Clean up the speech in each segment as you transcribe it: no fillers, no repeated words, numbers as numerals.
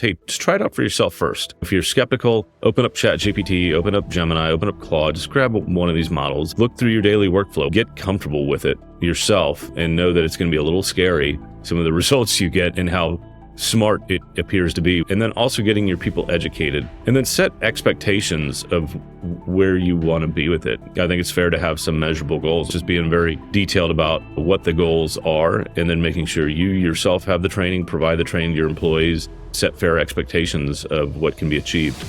hey, just try it out for yourself first. If you're skeptical, open up ChatGPT, open up Gemini, open up Claude, just grab one of these models, look through your daily workflow, get comfortable with it yourself, and know that it's going to be a little scary, some of the results you get and how smart it appears to be. And then also getting your people educated, and then set expectations of where you want to be with it. I think it's fair to have some measurable goals, just being very detailed about what the goals are, and then making sure you yourself have the training, provide the training to your employees, set fair expectations of what can be achieved.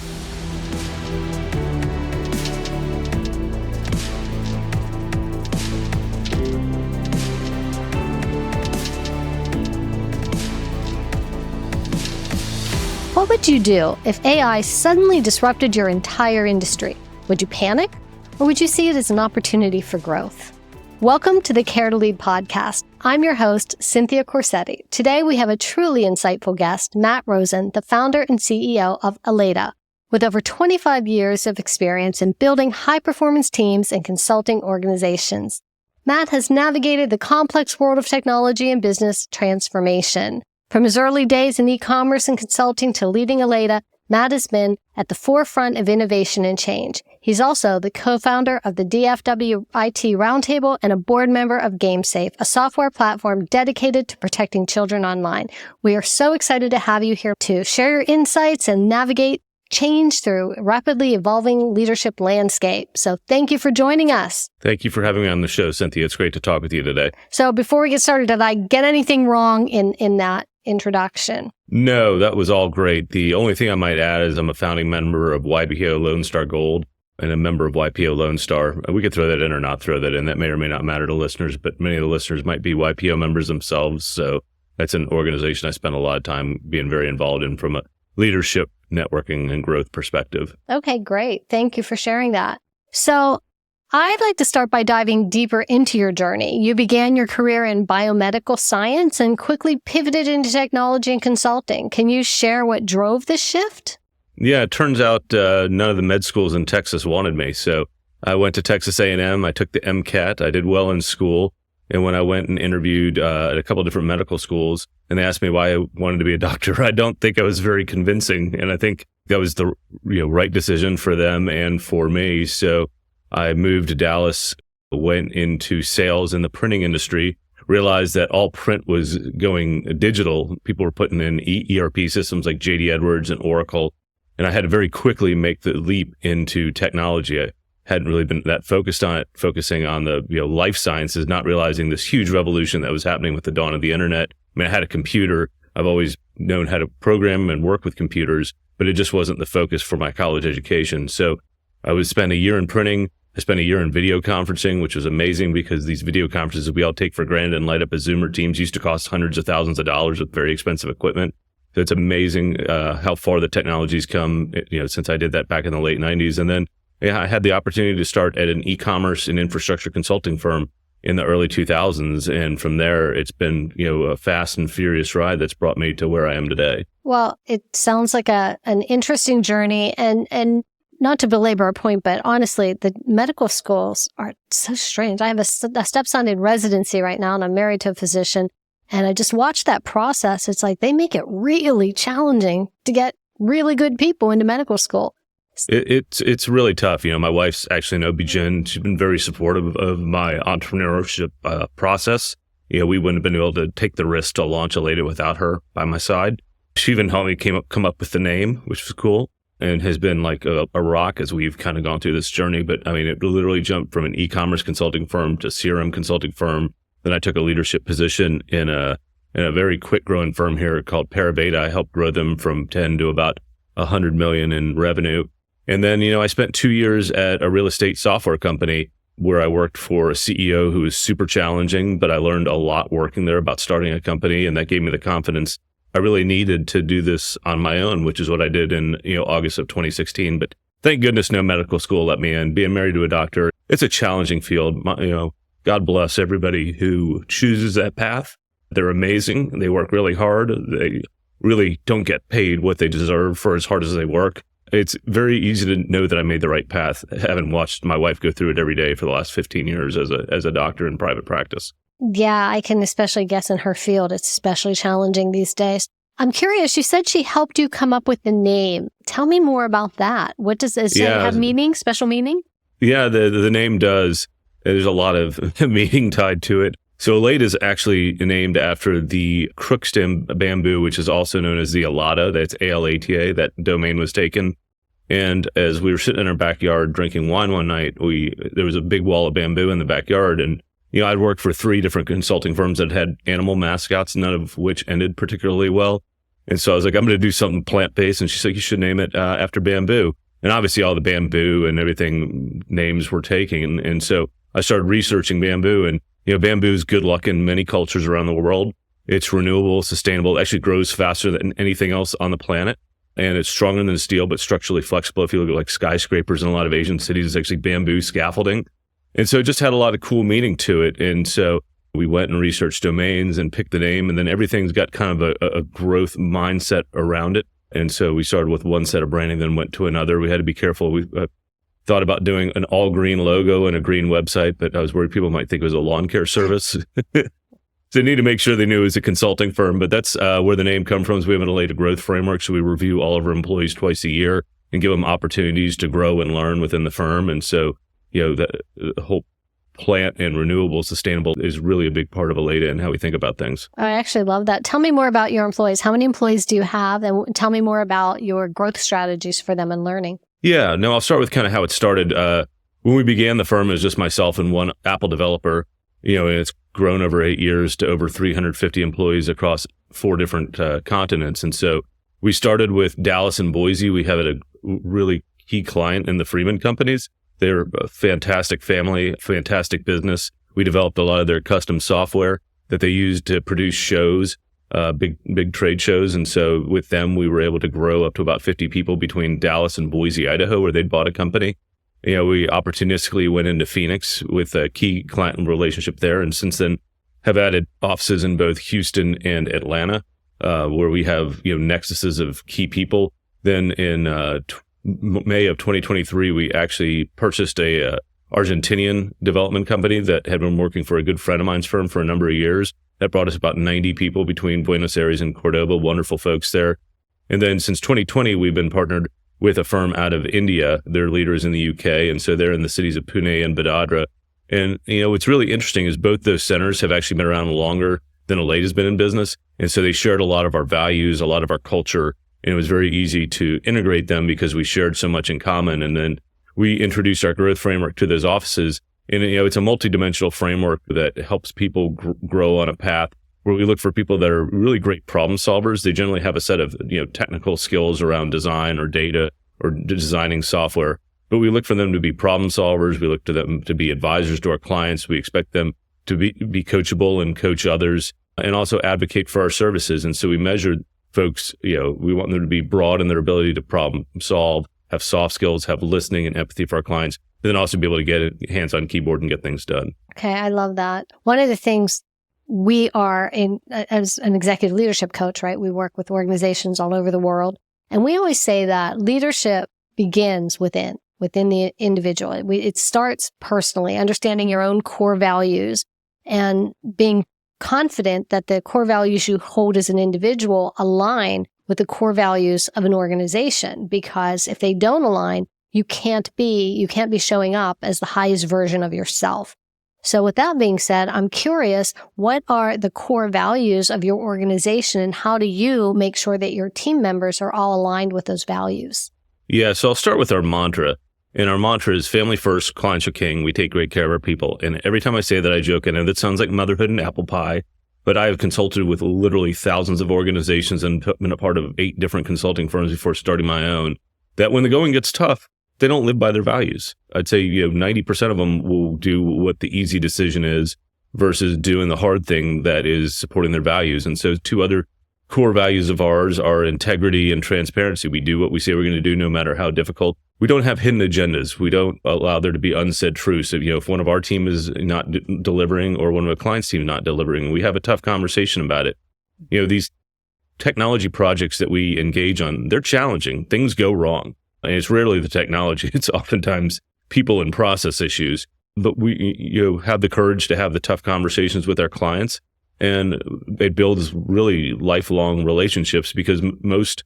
What would you do if AI suddenly disrupted your entire industry? Would you panic, or would you see it as an opportunity for growth? Welcome to the Care to Lead podcast. I'm your host, Cynthia Corsetti. Today, we have a truly insightful guest, Matt Rosen, the founder and CEO of Allata, with over 25 years of experience in building high-performance teams and consulting organizations. Matt has navigated the complex world of technology and business transformation. From his early days in e-commerce and consulting to leading Allata, Matt has been at the forefront of innovation and change. He's also the co-founder of the DFW IT Roundtable and a board member of GameSafe, a software platform dedicated to protecting children online. We are so excited to have you here to share your insights and navigate change through a rapidly evolving leadership landscape. So thank you for joining us. Thank you for having me on the show, Cynthia. It's great to talk with you today. So before we get started, did I get anything wrong in that introduction? No, that was all great. The only thing I might add is I'm a founding member of YPO Lone Star Gold and a member of YPO Lone Star. We could throw that in or not throw that in. That may or may not matter to listeners, but many of the listeners might be YPO members themselves. So that's an organization I spend a lot of time being very involved in from a leadership, networking, and growth perspective. Okay, great. Thank you for sharing that. So I'd like to start by diving deeper into your journey. You began your career in biomedical science and quickly pivoted into technology and consulting. Can you share what drove this shift? Yeah, it turns out none of the med schools in Texas wanted me. So I went to Texas A&M. I took the MCAT. I did well in school. And when I went and interviewed at a couple of different medical schools, and they asked me why I wanted to be a doctor, I don't think I was very convincing. And I think that was the right decision for them and for me. So I moved to Dallas, went into sales in the printing industry, realized that all print was going digital. People were putting in ERP systems like JD Edwards and Oracle. And I had to very quickly make the leap into technology. I hadn't really been that focused on it, focusing on the life sciences, not realizing this huge revolution that was happening with the dawn of the internet. I mean, I had a computer. I've always known how to program and work with computers, but it just wasn't the focus for my college education. So I would spend a year in printing. I spent a year in video conferencing, which was amazing because these video conferences we all take for granted and light up as Zoom or Teams used to cost hundreds of thousands of dollars with very expensive equipment. So it's amazing how far the technology's come, since I did that back in the late 90s. And then I had the opportunity to start at an e-commerce and infrastructure consulting firm in the early 2000s. And from there, it's been, a fast and furious ride that's brought me to where I am today. Well, it sounds like an interesting journey. And not to belabor a point, but honestly, the medical schools are so strange. I have a stepson in residency right now, and I'm married to a physician. And I just watched that process. It's like they make it really challenging to get really good people into medical school. It's really tough. My wife's actually an OB-GYN. She's been very supportive of my entrepreneurship process. We wouldn't have been able to take the risk to launch Allata without her by my side. She even helped me come up with the name, which was cool, and has been like a rock as we've kind of gone through this journey. But I mean, it literally jumped from an e-commerce consulting firm to CRM consulting firm. Then I took a leadership position in a very quick growing firm here called Pariveda. I helped grow them from 10 to about 100 million in revenue. And then, I spent 2 years at a real estate software company where I worked for a CEO who was super challenging, but I learned a lot working there about starting a company. And that gave me the confidence I really needed to do this on my own, which is what I did in, August of 2016. But thank goodness no medical school let me in. Being married to a doctor, it's a challenging field. God bless everybody who chooses that path. They're amazing. They work really hard. They really don't get paid what they deserve for as hard as they work. It's very easy to know that I made the right path, having watched my wife go through it every day for the last 15 years as a doctor in private practice. Yeah, I can especially guess in her field, it's especially challenging these days. I'm curious, you said she helped you come up with the name. Tell me more about that. What does it have meaning, special meaning? Yeah, the name does. There's a lot of meaning tied to it. So Allata is actually named after the crookstem bamboo, which is also known as the Allata. That's Alata. That domain was taken. And as we were sitting in our backyard drinking wine one night, there was a big wall of bamboo in the backyard. And, I'd worked for 3 different consulting firms that had animal mascots, none of which ended particularly well. And so I was like, I'm going to do something plant-based. And she's like, you should name it after bamboo. And obviously all the bamboo and everything names were taken. And so I started researching bamboo, and bamboo is good luck in many cultures around the world. It's renewable, sustainable. It actually grows faster than anything else on the planet. And it's stronger than steel, but structurally flexible. If you look at like skyscrapers in a lot of Asian cities, it's actually bamboo scaffolding. And so it just had a lot of cool meaning to it. And so we went and researched domains and picked the name, and then everything's got kind of a growth mindset around it. And so we started with one set of branding, then went to another. We had to be careful. We thought about doing an all green logo and a green website, but I was worried people might think it was a lawn care service. So they need to make sure they knew it was a consulting firm, but that's where the name comes from. Is we have an Allata growth framework. So we review all of our employees twice a year and give them opportunities to grow and learn within the firm. And so, the whole plant and renewable, sustainable is really a big part of Allata and how we think about things. I actually love that. Tell me more about your employees. How many employees do you have? And tell me more about your growth strategies for them and learning. Yeah, no, I'll start with kind of how it started. When we began the firm, it was just myself and one Apple developer, and it's grown over 8 years to over 350 employees across 4 different continents. And so we started with Dallas and Boise. We have a really key client in the Freeman companies. They're a fantastic family, fantastic business. We developed a lot of their custom software that they use to produce shows, big trade shows. And so with them, we were able to grow up to about 50 people between Dallas and Boise, Idaho, where they'd bought a company. We opportunistically went into Phoenix with a key client relationship there. And since then have added offices in both Houston and Atlanta, where we have, nexuses of key people. Then in May of 2023, we actually purchased a Argentinian development company that had been working for a good friend of mine's firm for a number of years. That brought us about 90 people between Buenos Aires and Cordoba, wonderful folks there. And then since 2020, we've been partnered with a firm out of India. They're leaders in the UK. And so they're in the cities of Pune and Vadodara. And, what's really interesting is both those centers have actually been around longer than Allata's been in business. And so they shared a lot of our values, a lot of our culture. And it was very easy to integrate them because we shared so much in common. And then we introduced our growth framework to those offices. And, it's a multidimensional framework that helps people grow on a path where we look for people that are really great problem solvers. They generally have a set of, technical skills around design or data or designing software. But we look for them to be problem solvers. We look to them to be advisors to our clients. We expect them to be coachable and coach others and also advocate for our services. And so we measured folks, we want them to be broad in their ability to problem solve, have soft skills, have listening and empathy for our clients, but then also be able to get hands on keyboard and get things done. Okay, I love that. One of the things we are as an executive leadership coach, right? We work with organizations all over the world. And we always say that leadership begins within the individual. It starts personally, understanding your own core values and being confident that the core values you hold as an individual align with the core values of an organization. Because if they don't align, you can't be showing up as the highest version of yourself. So with that being said, I'm curious, what are the core values of your organization and how do you make sure that your team members are all aligned with those values? Yeah, so I'll start with our mantra. And our mantra is family first, clients are king. We take great care of our people. And every time I say that, I joke, and that sounds like motherhood and apple pie. But I have consulted with literally thousands of organizations and been a part of 8 different consulting firms before starting my own, that when the going gets tough, they don't live by their values. I'd say 90% of them will do what the easy decision is versus doing the hard thing that is supporting their values. And so 2 other core values of ours are integrity and transparency. We do what we say we're going to do no matter how difficult. We don't have hidden agendas. We don't allow there to be unsaid truths. If one of our team is not delivering or one of a client's team not delivering, we have a tough conversation about it. These technology projects that we engage on, they're challenging. Things go wrong. And it's rarely the technology. It's oftentimes people and process issues. But we have the courage to have the tough conversations with our clients And it builds really lifelong relationships because most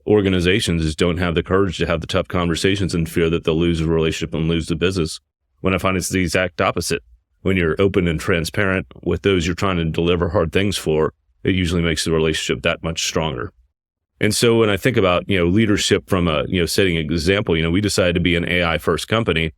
organizations don't have the courage to have the tough conversations and fear that they'll lose a relationship and lose the business. When I find it's the exact opposite. When you're open and transparent with those you're trying to deliver hard things for, it usually makes the relationship that much stronger. And so when I think about, leadership from setting an example, we decided to be an AI first company.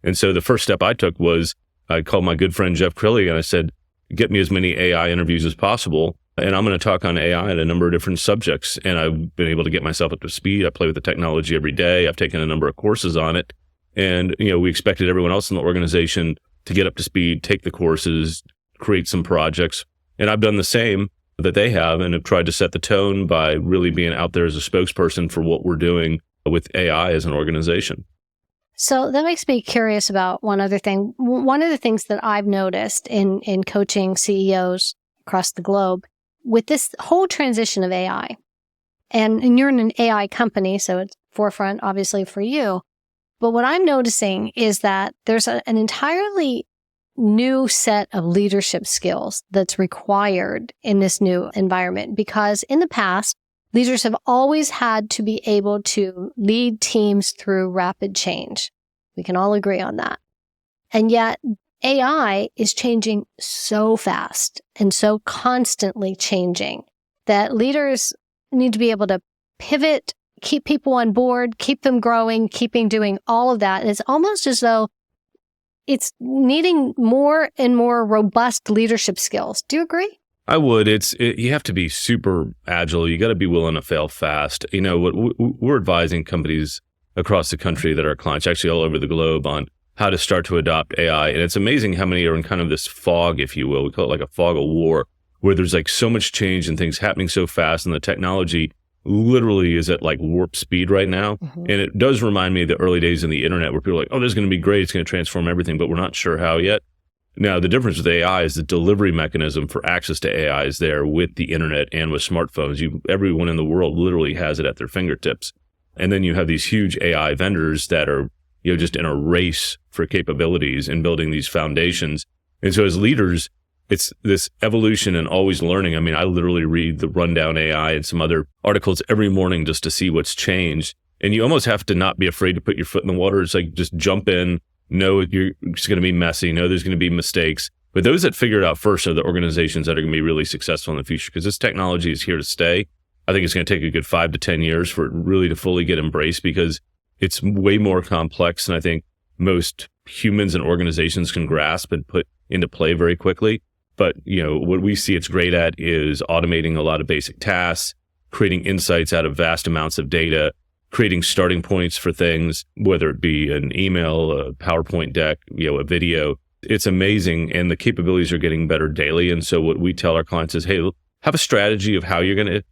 And so the first step I took was I called my good friend Jeff Crilly and I said, get me as many AI interviews as possible. And I'm going to talk on AI at a number of different subjects. And I've been able to get myself up to speed. I play with the technology every day. I've taken a number of courses on it. And, we expected everyone else in the organization to get up to speed, take the courses, create some projects. And I've done the same that they have and have tried to set the tone by really being out there as a spokesperson for what we're doing with AI as an organization. So that makes me curious about one other thing. One of the things that I've noticed in coaching CEOs across the globe with this whole transition of AI, and you're in an AI company, so it's forefront obviously for you. But what I'm noticing is that there's an entirely new set of leadership skills that's required in this new environment, because in the past, leaders have always had to be able to lead teams through rapid change. We can all agree on that. And yet AI is changing so fast and so constantly changing that leaders need to be able to pivot, keep people on board, keep them growing, keeping doing all of that. And it's almost as though it's needing more and more robust leadership skills. Do you agree? I would. You have to be super agile. You got to be willing to fail fast. What we're advising companies across the country that are clients, actually all over the globe, on how to start to adopt AI. And it's amazing how many are in kind of this fog, if you will. We call it like a fog of war, where there's like so much change and things happening so fast, and the technology literally is at like warp speed right now. Mm-hmm. And it does remind me of the early days in the internet where people are like, oh, this is going to be great. It's going to transform everything, but we're not sure how yet. Now, the difference with AI is the delivery mechanism for access to AI is there with the internet and with smartphones. Everyone in the world literally has it at their fingertips. And then you have these huge AI vendors that are, just in a race for capabilities and building these foundations. And so as leaders, it's this evolution and always learning. I mean, I literally read the Rundown AI and some other articles every morning just to see what's changed. And you almost have to not be afraid to put your foot in the water. It's like, just jump in. Know you're just going to be messy. Know there's going to be mistakes. But those that figure it out first are the organizations that are going to be really successful in the future, because this technology is here to stay. I think it's going to take a good 5 to 10 years for it really to fully get embraced, because it's way more complex than I think most humans and organizations can grasp and put into play very quickly. But, what we see it's great at is automating a lot of basic tasks, creating insights out of vast amounts of data, creating starting points for things, whether it be an email, a PowerPoint deck, a video. It's amazing. And the capabilities are getting better daily. And so what we tell our clients is, hey, have a strategy of how you're going to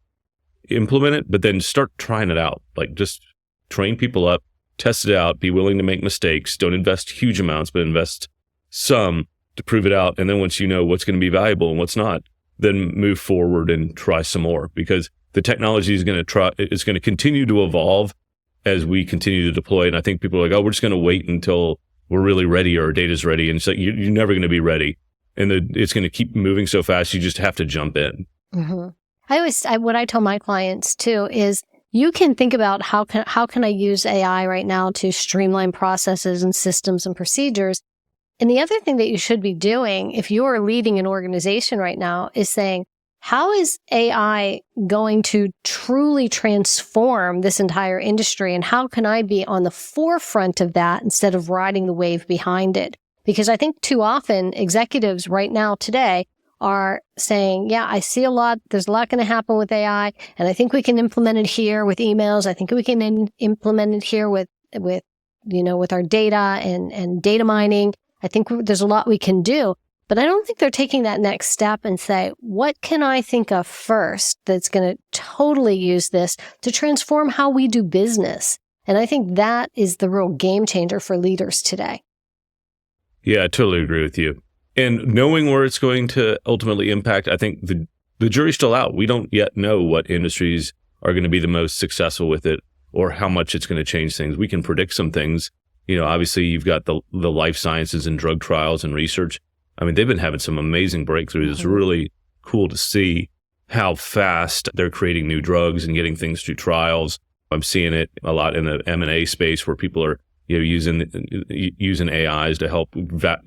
implement it, but then start trying it out. Like, just train people up, test it out, be willing to make mistakes. Don't invest huge amounts, but invest some to prove it out. And then once you know what's going to be valuable and what's not, then move forward and try some more, because the technology is going to continue to evolve as we continue to deploy. And I think people are like, oh, we're just going to wait until we're really ready or our data's ready. And it's like, you're never going to be ready. And it's going to keep moving so fast. You just have to jump in. Mm-hmm. What I tell my clients too is, you can think about how can I use AI right now to streamline processes and systems and procedures. And the other thing that you should be doing if you are leading an organization right now is saying, how is AI going to truly transform this entire industry? And how can I be on the forefront of that instead of riding the wave behind it? Because I think too often executives right now today are saying, yeah, I see there's a lot going to happen with AI, and I think we can implement it here with emails. I think we can implement it here with our data and data mining. I think there's a lot we can do, but I don't think they're taking that next step and say, what can I think of first that's going to totally use this to transform how we do business? And I think that is the real game changer for leaders today. Yeah, I totally agree with you. And knowing where it's going to ultimately impact, I think the jury's still out. We don't yet know what industries are going to be the most successful with it or how much it's going to change things. We can predict some things. Obviously you've got the life sciences and drug trials and research. I mean, they've been having some amazing breakthroughs, really cool to see how fast they're creating new drugs and getting things through trials. I'm seeing it a lot in the M&A space where people are using AIs to help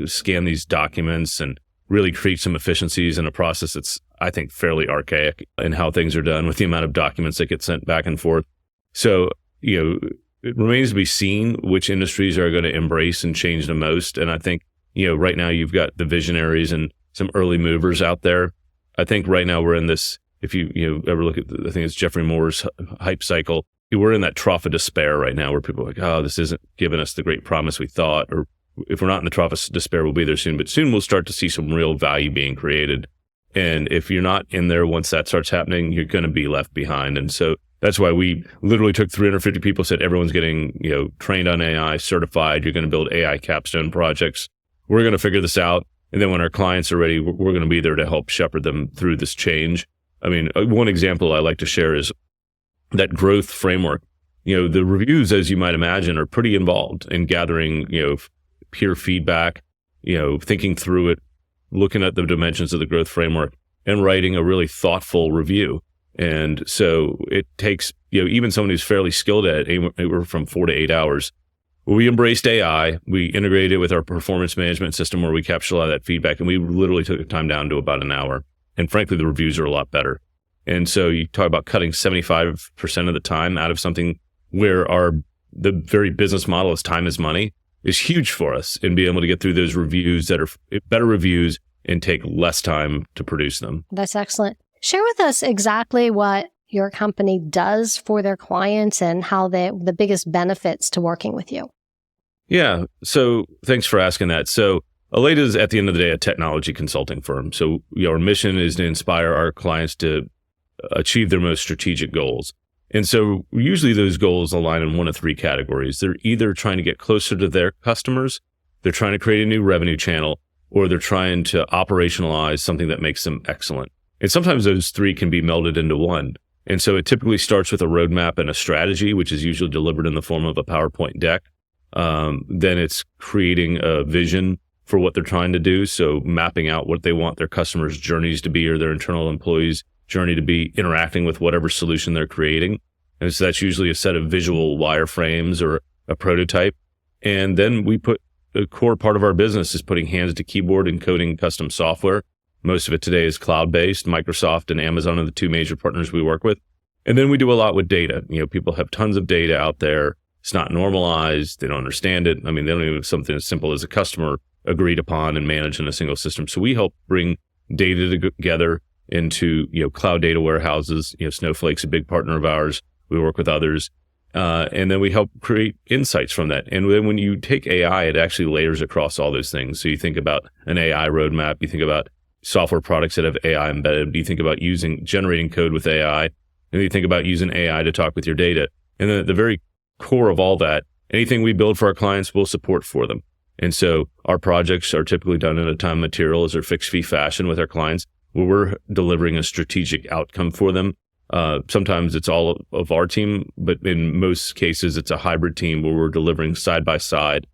scan these documents and really create some efficiencies in a process that's, I think, fairly archaic in how things are done with the amount of documents that get sent back and forth. So, it remains to be seen which industries are going to embrace and change the most. And I think, right now you've got the visionaries and some early movers out there. I think right now we're in this, if you ever look at, I think it's Jeffrey Moore's hype cycle, we're in that trough of despair right now where people are like, oh, this isn't giving us the great promise we thought. Or if we're not in the trough of despair, we'll be there soon. But soon we'll start to see some real value being created. And if you're not in there once that starts happening, you're going to be left behind. And so that's why we literally took 350 people, said everyone's getting trained on AI, certified. You're going to build AI capstone projects. We're going to figure this out. And then when our clients are ready, we're going to be there to help shepherd them through this change. I mean, one example I like to share is that growth framework. The reviews, as you might imagine, are pretty involved in gathering, peer feedback, thinking through it, looking at the dimensions of the growth framework and writing a really thoughtful review. And so it takes, even someone who's fairly skilled at it, anywhere from 4 to 8 hours. We embraced AI. We integrated it with our performance management system where we capture a lot of that feedback. And we literally took the time down to about an hour. And frankly, the reviews are a lot better. And so you talk about cutting 75% of the time out of something where the very business model is time is money is huge for us in being able to get through those reviews that are better reviews and take less time to produce them. That's excellent. Share with us exactly what your company does for their clients and how the biggest benefits to working with you. Yeah. So thanks for asking that. So Allata is, at the end of the day, a technology consulting firm. So our mission is to inspire our clients to achieve their most strategic goals. And so usually those goals align in one of three categories. They're either trying to get closer to their customers, they're trying to create a new revenue channel, or they're trying to operationalize something that makes them excellent. And sometimes those three can be melded into one. And so it typically starts with a roadmap and a strategy, which is usually delivered in the form of a PowerPoint deck. Then it's creating a vision for what they're trying to do. So mapping out what they want their customers' journeys to be or their internal employees' journey to be interacting with whatever solution they're creating. And so that's usually a set of visual wireframes or a prototype. And then we put a core part of our business is putting hands to keyboard and coding custom software. Most of it today is cloud-based. Microsoft and Amazon are the two major partners we work with. And then we do a lot with data. People have tons of data out there. It's not normalized. They don't understand it. I mean, they don't even have something as simple as a customer agreed upon and managed in a single system. So we help bring data together into cloud data warehouses. Snowflake's a big partner of ours. We work with others. And then we help create insights from that. And then when you take AI, it actually layers across all those things. So you think about an AI roadmap, you think about software products that have AI embedded, you think about generating code with AI, and you think about using AI to talk with your data. And then at the very core of all that, anything we build for our clients, we'll support for them. And so our projects are typically done in a time and materials or fixed fee fashion with our clients, where we're delivering a strategic outcome for them. Sometimes it's all of our team, but in most cases, it's a hybrid team where we're delivering side by side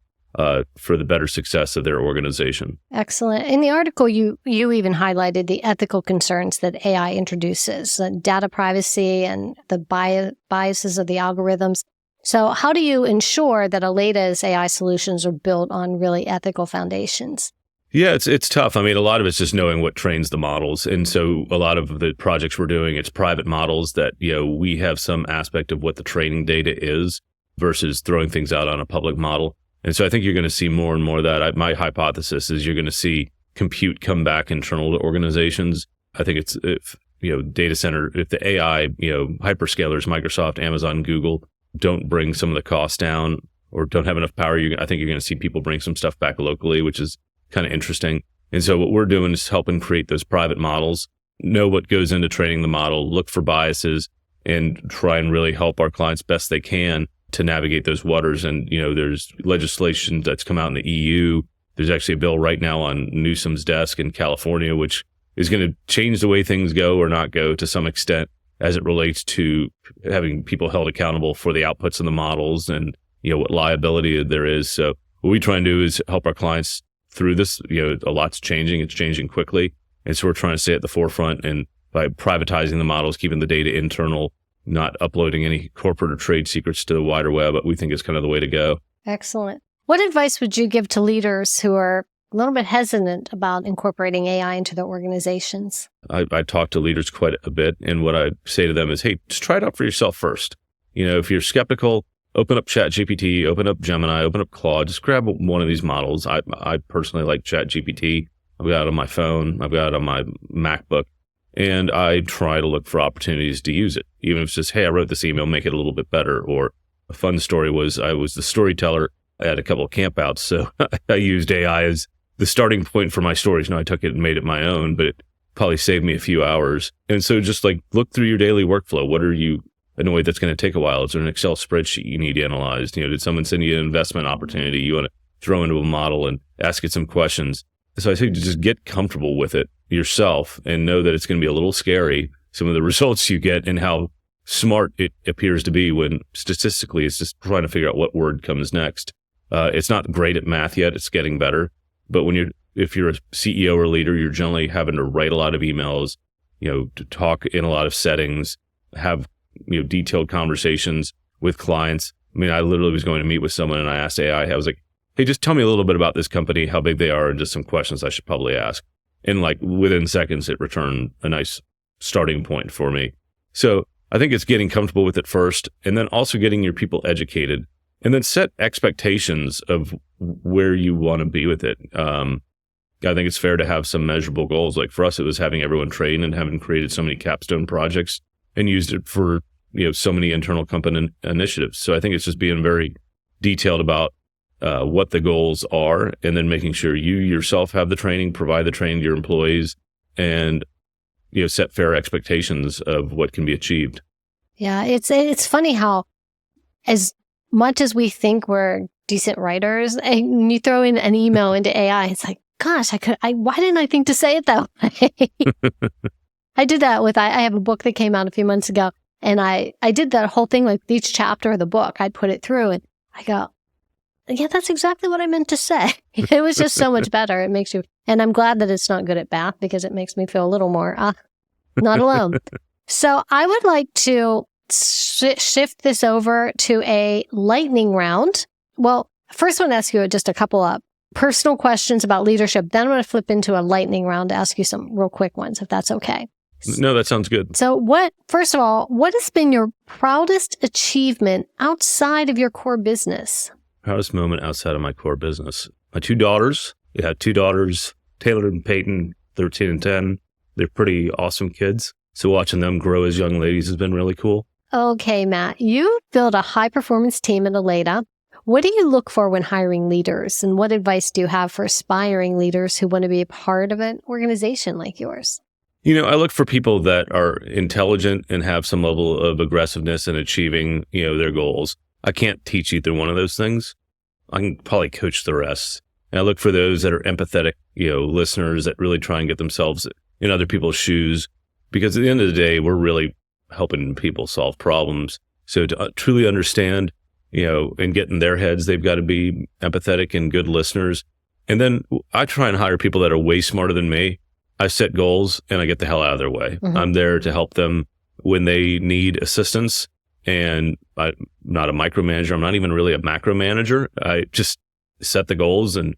for the better success of their organization. Excellent. In the article, you even highlighted the ethical concerns that AI introduces, data privacy and the biases of the algorithms. So how do you ensure that Allata's AI solutions are built on really ethical foundations? Yeah, it's tough. I mean, a lot of it's just knowing what trains the models. And so a lot of the projects we're doing, it's private models that, we have some aspect of what the training data is versus throwing things out on a public model. And so I think you're going to see more and more of that. My hypothesis is you're going to see compute come back internal to organizations. I think it's, if the AI, hyperscalers, Microsoft, Amazon, Google, don't bring some of the costs down or don't have enough power, I think you're going to see people bring some stuff back locally, which is kind of interesting. And so what we're doing is helping create those private models, know what goes into training the model, look for biases, and try and really help our clients best they can to navigate those waters. And, there's legislation that's come out in the EU. There's actually a bill right now on Newsom's desk in California, which is going to change the way things go or not go to some extent as it relates to having people held accountable for the outputs of the models and, what liability there is. So what we try and do is help our clients through this. A lot's changing. It's changing quickly. And so we're trying to stay at the forefront, and by privatizing the models, keeping the data internal, not uploading any corporate or trade secrets to the wider web, we think is kind of the way to go. Excellent. What advice would you give to leaders who are a little bit hesitant about incorporating AI into their organizations? I talk to leaders quite a bit, and what I say to them is, hey, just try it out for yourself first. If you're skeptical, open up ChatGPT, open up Gemini, open up Claude, just grab one of these models. I personally like ChatGPT. I've got it on my phone. I've got it on my MacBook. And I try to look for opportunities to use it. Even if it's just, hey, I wrote this email, make it a little bit better. Or a fun story was I was the storyteller at a couple of campouts. So I used AI as the starting point for my stories. Now I took it and made it my own, but it probably saved me a few hours. And so just like look through your daily workflow. What are you annoyed that's going to take a while? Is there an Excel spreadsheet you need analyzed? Did someone send you an investment opportunity you want to throw into a model and ask it some questions? So I say just get comfortable with it yourself and know that it's going to be a little scary, some of the results you get and how smart it appears to be when statistically it's just trying to figure out what word comes next. It's not great at math yet. It's getting better. But if you're a CEO or leader, you're generally having to write a lot of emails, to talk in a lot of settings, have detailed conversations with clients. I literally was going to meet with someone and I asked AI, I was like, hey, just tell me a little bit about this company, how big they are, and just some questions I should probably ask. And within seconds, it returned a nice starting point for me. So I think it's getting comfortable with it first, and then also getting your people educated, and then set expectations of where you want to be with it. I think it's fair to have some measurable goals. Like for us, it was having everyone train and having created so many capstone projects and used it for so many internal company initiatives. So I think it's just being very detailed about what the goals are, and then making sure you yourself have the training, provide the training to your employees, and set fair expectations of what can be achieved. Yeah, it's funny how as much as we think we're decent writers, and you throw in an email into AI, it's like, gosh, why didn't I think to say it that way? I did that I have a book that came out a few months ago, and I did that whole thing, like each chapter of the book, I'd put it through and I go, yeah, that's exactly what I meant to say. It was just so much better. It makes you, and I'm glad that it's not good at math because it makes me feel a little more, not alone. So I would like to shift this over to a lightning round. Well, first I want to ask you just a couple of personal questions about leadership. Then I'm going to flip into a lightning round to ask you some real quick ones, if that's okay. No, that sounds good. So first of all, what has been your proudest achievement outside of your core business? Proudest moment outside of my core business. My two daughters. We have two daughters, Taylor and Peyton, 13 and 10. They're pretty awesome kids. So watching them grow as young ladies has been really cool. Okay, Matt, you build a high-performance team at Allata. What do you look for when hiring leaders? And what advice do you have for aspiring leaders who want to be a part of an organization like yours? I look for people that are intelligent and have some level of aggressiveness in achieving, their goals. I can't teach either one of those things. I can probably coach the rest. And I look for those that are empathetic, listeners that really try and get themselves in other people's shoes. Because at the end of the day, we're really helping people solve problems. So to truly understand, and get in their heads, they've got to be empathetic and good listeners. And then I try and hire people that are way smarter than me. I set goals and I get the hell out of their way. Mm-hmm. I'm there to help them when they need assistance. And I'm not a micromanager. I'm not even really a macro manager. I just set the goals and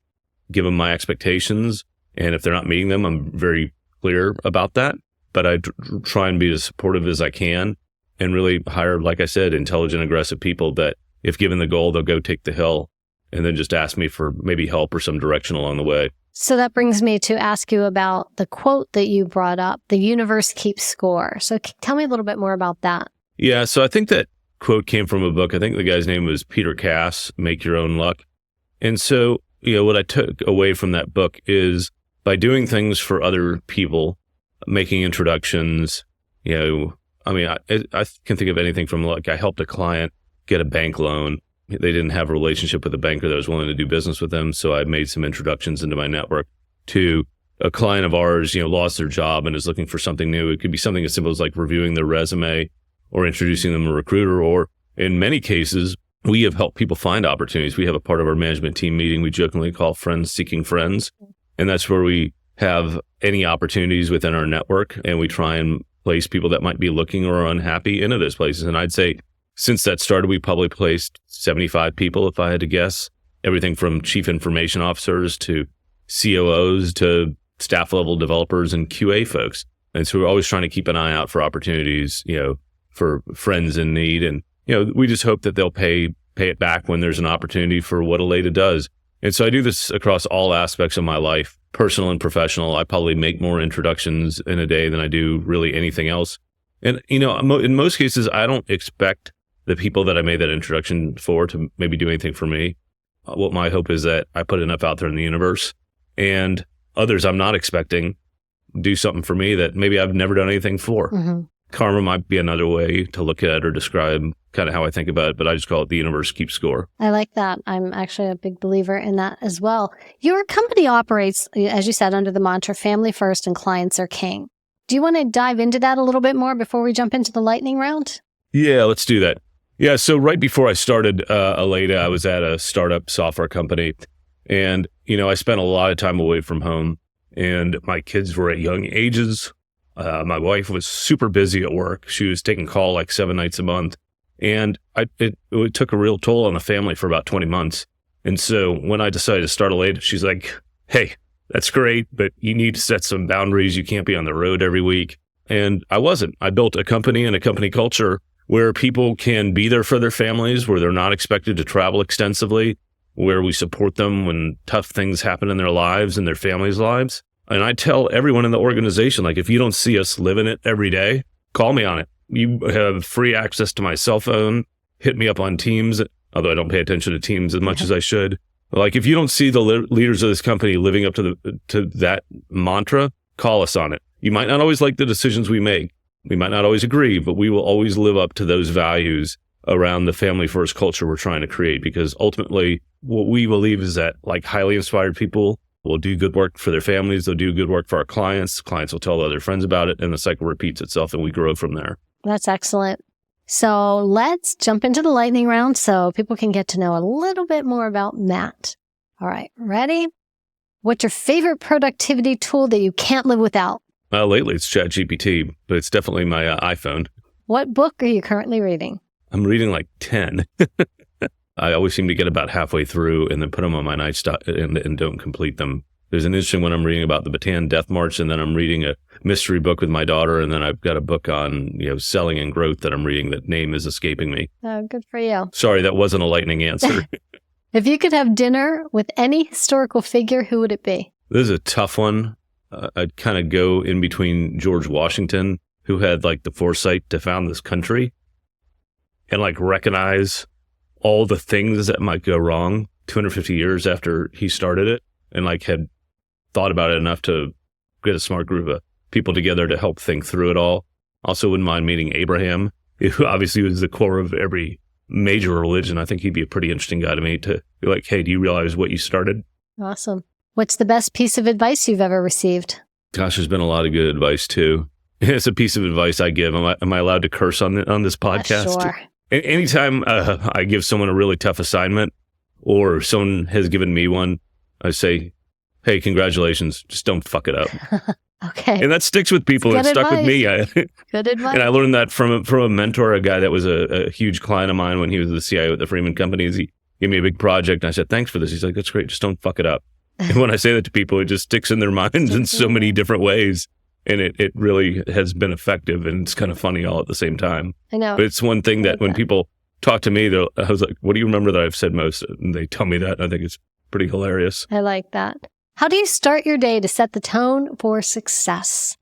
give them my expectations. And if they're not meeting them, I'm very clear about that. But I try and be as supportive as I can and really hire, like I said, intelligent, aggressive people that if given the goal, they'll go take the hill and then just ask me for maybe help or some direction along the way. So that brings me to ask you about the quote that you brought up, the universe keeps score. So tell me a little bit more about that. Yeah, so I think that quote came from a book. I think the guy's name was Peter Cass, Make Your Own Luck. And so, what I took away from that book is by doing things for other people, making introductions, I can think of anything from I helped a client get a bank loan. They didn't have a relationship with a banker that was willing to do business with them. So I made some introductions into my network. To a client of ours, lost their job and is looking for something new. It could be something as simple as reviewing their resume or introducing them to a recruiter. Or in many cases, we have helped people find opportunities. We have a part of our management team meeting we jokingly call Friends Seeking Friends. And that's where we have any opportunities within our network, and we try and place people that might be looking or unhappy into those places. And I'd say since that started, we probably placed 75 people, if I had to guess, everything from chief information officers to COOs to staff level developers and QA folks. And so we're always trying to keep an eye out for opportunities, for friends in need. And, we just hope that they'll pay it back when there's an opportunity for what Allata does. And so I do this across all aspects of my life, personal and professional. I probably make more introductions in a day than I do really anything else. And, in most cases, I don't expect the people that I made that introduction for to maybe do anything for me. What my hope is that I put enough out there in the universe, and others I'm not expecting do something for me that maybe I've never done anything for. Mm-hmm. Karma might be another way to look at or describe kind of how I think about it, but I just call it the universe keeps score. I like that. I'm actually a big believer in that as well. Your company operates, as you said, under the mantra, family first and clients are king. Do you want to dive into that a little bit more before we jump into the lightning round? Yeah, let's do that. Yeah, so right before I started Allata, I was at a startup software company, and, I spent a lot of time away from home, and my kids were at young ages. My wife was super busy at work. She was taking call like 7 nights a month. And it took a real toll on the family for about 20 months. And so when I decided to start Allata, she's like, hey, that's great, but you need to set some boundaries. You can't be on the road every week. And I wasn't. I built a company and a company culture where people can be there for their families, where they're not expected to travel extensively, where we support them when tough things happen in their lives and their families' lives. And I tell everyone in the organization, like, if you don't see us living it every day, call me on it. You have free access to my cell phone. Hit me up on Teams, although I don't pay attention to Teams as much as I should. Like, if you don't see the leaders of this company living up to that mantra, call us on it. You might not always like the decisions we make. We might not always agree, but we will always live up to those values around the family first culture we're trying to create. Because ultimately, what we believe is that, like, highly inspired people will do good work for their families. They'll do good work for our clients. Clients will tell other friends about it, and the cycle repeats itself, and we grow from there. That's excellent. So let's jump into the lightning round so people can get to know a little bit more about Matt. All right, ready? What's your favorite productivity tool that you can't live without? Lately, it's ChatGPT, but it's definitely my iPhone. What book are you currently reading? I'm reading like 10. I always seem to get about halfway through and then put them on my nightstand and don't complete them. There's an interesting one I'm reading about the Bataan Death March, and then I'm reading a mystery book with my daughter, and then I've got a book on selling and growth that I'm reading. That name is escaping me. Oh, good for you. Sorry, that wasn't a lightning answer. If you could have dinner with any historical figure, who would it be? This is a tough one. I'd kind of go in between George Washington, who had like the foresight to found this country, and like recognize all the things that might go wrong 250 years after he started it, and like had thought about it enough to get a smart group of people together to help think through it all. Also wouldn't mind meeting Abraham, who obviously was the core of every major religion. I think he'd be a pretty interesting guy to me to be like, hey, do you realize what you started? Awesome. What's the best piece of advice you've ever received? Gosh, there's been a lot of good advice too. It's a piece of advice I give. Am I allowed to curse on this podcast? Sure. Anytime I give someone a really tough assignment or someone has given me one, I say, hey, congratulations, just don't fuck it up. Okay. And that sticks with people. It stuck with me. Good advice. And I learned that from a mentor, a guy that was a huge client of mine when he was the CIO at the Freeman Companies. He gave me a big project, and I said, thanks for this. He's like, that's great, just don't fuck it up. And when I say that to people, it just sticks in their minds in so many different ways. And it really has been effective, and it's kind of funny all at the same time. I know. But it's one thing that when people talk to me, I was like, what do you remember that I've said most? And they tell me that, and I think it's pretty hilarious. I like that. How do you start your day to set the tone for success?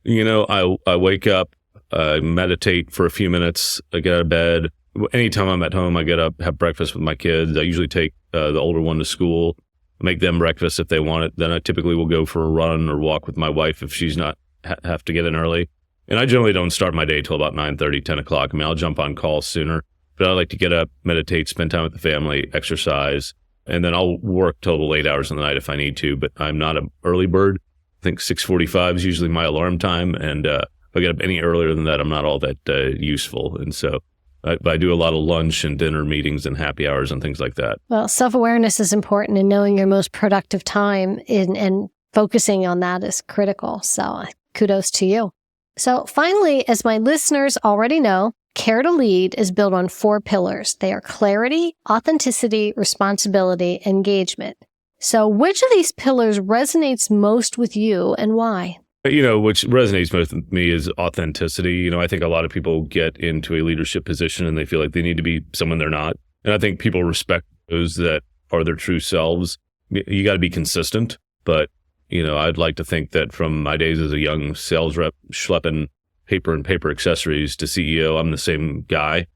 I wake up, I meditate for a few minutes, I get out of bed. Anytime I'm at home, I get up, have breakfast with my kids. I usually take the older one to school, make them breakfast if they want it. Then I typically will go for a run or walk with my wife if she's not have to get in early. And I generally don't start my day till about 9:30, 10 o'clock. I mean, I'll jump on calls sooner, but I like to get up, meditate, spend time with the family, exercise, and then I'll work till the late hours of the night if I need to. But I'm not an early bird. I think 6:45 is usually my alarm time. And if I get up any earlier than that, I'm not all that useful. And so I do a lot of lunch and dinner meetings and happy hours and things like that. Well, self-awareness is important in knowing your most productive time and focusing on that is critical. So kudos to you. So finally, as my listeners already know, Care to Lead is built on 4 pillars. They are clarity, authenticity, responsibility, engagement. So which of these pillars resonates most with you and why? Which resonates most with me is authenticity. I think a lot of people get into a leadership position and they feel like they need to be someone they're not. And I think people respect those that are their true selves. You got to be consistent. But, I'd like to think that from my days as a young sales rep, schlepping paper and paper accessories to CEO, I'm the same guy.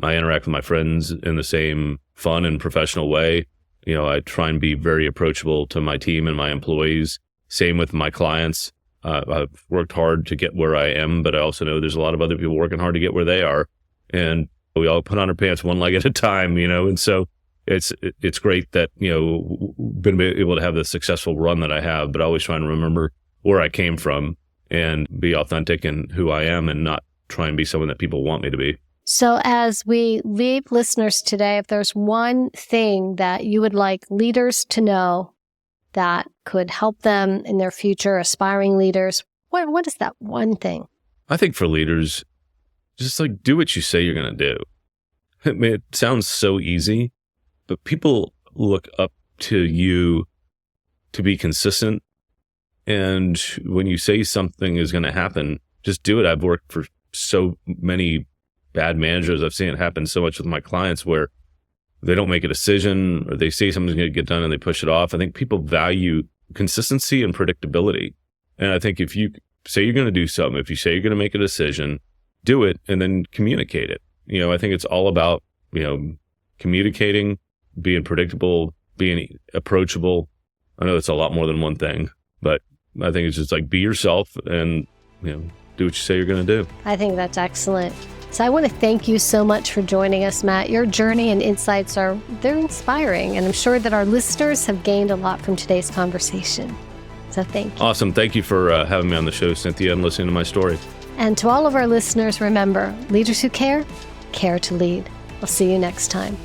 I interact with my friends in the same fun and professional way. I try and be very approachable to my team and my employees. Same with my clients. I've worked hard to get where I am, but I also know there's a lot of other people working hard to get where they are. And we all put on our pants one leg at a time, and so it's great that, been able to have the successful run that I have, but I always try and remember where I came from and be authentic in who I am and not try and be someone that people want me to be. So as we leave listeners today, if there's one thing that you would like leaders to know that could help them in their future, aspiring leaders, what is that one thing? I think for leaders, just do what you say you're going to do. I mean, it sounds so easy, but people look up to you to be consistent. And when you say something is going to happen, just do it. I've worked for so many bad managers. I've seen it happen so much with my clients where they don't make a decision or they say something's going to get done and they push it off. I think people value consistency and predictability. And I think if you say you're going to do something, if you say you're going to make a decision, do it and then communicate it. I think it's all about, communicating, being predictable, being approachable. I know it's a lot more than one thing, but I think it's just be yourself and, do what you say you're going to do. I think that's excellent. So I want to thank you so much for joining us, Matt. Your journey and insights they're inspiring, and I'm sure that our listeners have gained a lot from today's conversation. So thank you. Awesome. Thank you for having me on the show, Cynthia, and listening to my story. And to all of our listeners, remember, leaders who care to lead. I'll see you next time.